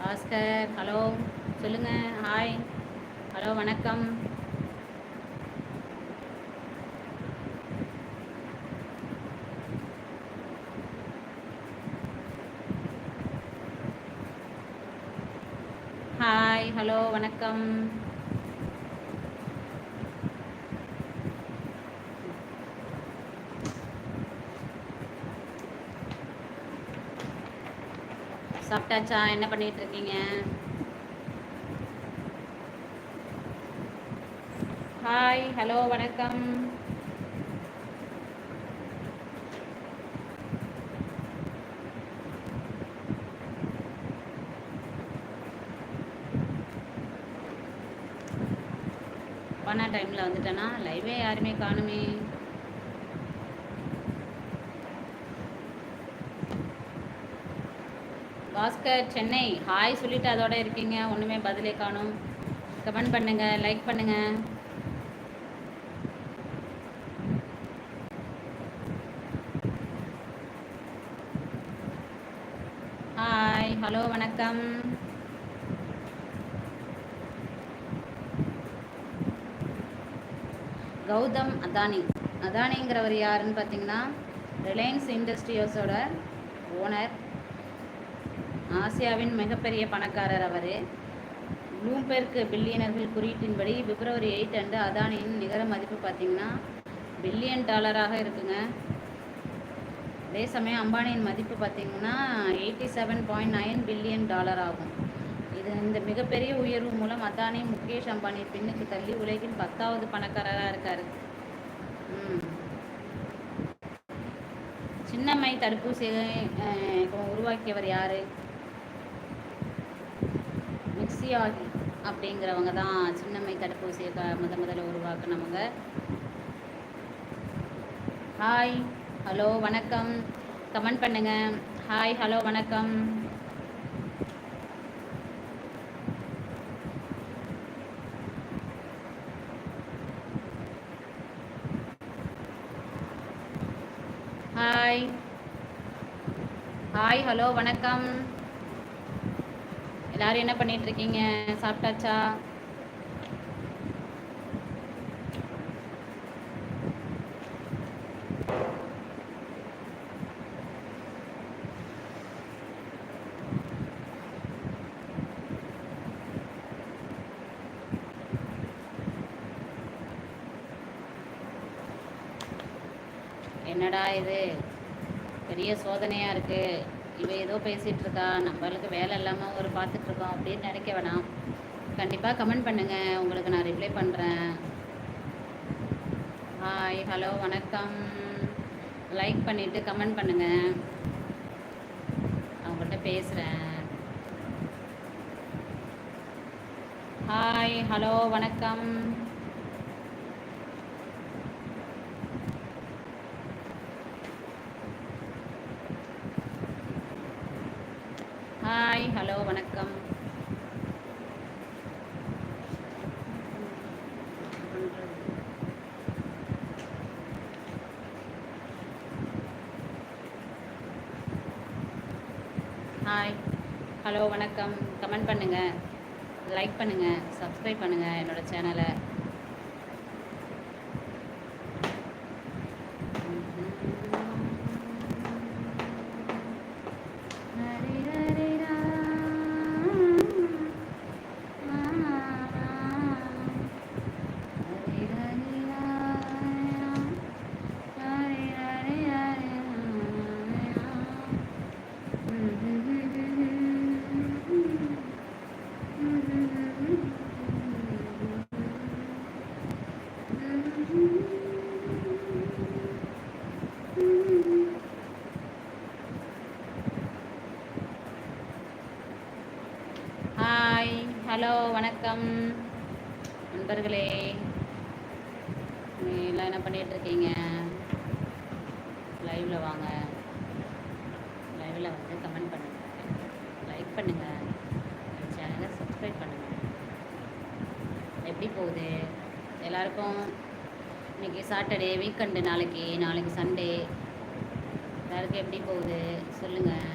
Bhaskar hello சொல்லுங்க. Hi hello வணக்கம். Hi hello வணக்கம். சாப்பிட்டாச்சா? என்ன பண்ணிட்டு இருக்கீங்க? ஹாய் ஹலோ வணக்கம். பண்ண டைமில் வந்துட்டேன்னா லைவே யாருமே காணுமே. பாஸ்கர் சென்னை ஹாய் சொல்லிட்டு அதோட இருக்கீங்க, ஒன்றுமே பதிலே காணும். கமெண்ட் பண்ணுங்க, லைக் பண்ணுங்க. ஹாய் ஹலோ வணக்கம். கௌதம் அதானி. அதானிங்கிறவர் யாருன்னு பார்த்தீங்கன்னா ரிலையன்ஸ் இண்டஸ்ட்ரியஸோட ஓனர். ஆசியாவின் மிகப்பெரிய பணக்காரர் அவர். ப்ளூம்பெர்க் பில்லியனர்கள் குறியீட்டின்படி பிப்ரவரி 8 அன்று அதானியின் நிகர மதிப்பு பார்த்தீங்கன்னா $1 பில்லியன் இருக்குங்க. அதே சமயம் அம்பானியின் மதிப்பு பார்த்தீங்கன்னா $87.9 பில்லியன் ஆகும். இந்த மிகப்பெரிய உயர்வு மூலம் அதானி முகேஷ் அம்பானி பின்னுக்கு தள்ளி உலகின் 10வது பணக்காரராக இருக்கார். சின்னம்மை தடுப்பூசியை உருவாக்கியவர் யார்? மிக்சியாகி அப்படிங்கிறவங்க தான் சின்னம்மை தடுப்பூசியை முதல்ல உருவாக்குனவங்க. ஹாய் ஹலோ வணக்கம். கமெண்ட் பண்ணுங்க. ஹாய் ஹலோ வணக்கம். ஹாய் ஹாய் ஹலோ வணக்கம். எல்லாரும் என்ன பண்ணிட்டு இருக்கீங்க? சாப்பிட்டாச்சா? என்னடா இது பெரிய சோதனையாக இருக்குது, இவ ஏதோ பேசிகிட்டு இருக்கா, நம்மளுக்கு வேலை இல்லாமல் ஒரு பார்த்துட்ருக்கோம் அப்படின்னு நினைக்க வேணாம். கண்டிப்பாக கமெண்ட் பண்ணுங்கள், உங்களுக்கு நான் ரிப்ளை பண்ணுறேன். ஹாய் ஹலோ வணக்கம். லைக் பண்ணிவிட்டு கமெண்ட் பண்ணுங்கள், அவங்கள்ட்ட பேசுகிறேன். ஹாய் ஹலோ வணக்கம். ஹாய் ஹலோ வணக்கம். ஹாய் ஹலோ வணக்கம். கமெண்ட் பண்ணுங்கள், லைக் பண்ணுங்கள், சப்ஸ்கிரைப் பண்ணுங்கள் என்னோடய சேனலை. ஹாய் ஹலோ வணக்கம் நண்பர்களே. எல்லாம் என்ன பண்ணிட்டு இருக்கீங்க? லைவ்ல வாங்க, லைவ்ல வந்து கமெண்ட் பண்ணுங்க, லைக் பண்ணுங்க, சேனலை சப்ஸ்கிரைப் பண்ணுங்க. எப்படி போகுது எல்லாருக்கும்? இன்னைக்கு சாட்டர்டே, வீக்கெண்டு, நாளைக்கு சண்டே. எல்லாருக்கும் எப்படி போகுது சொல்லுங்கள்.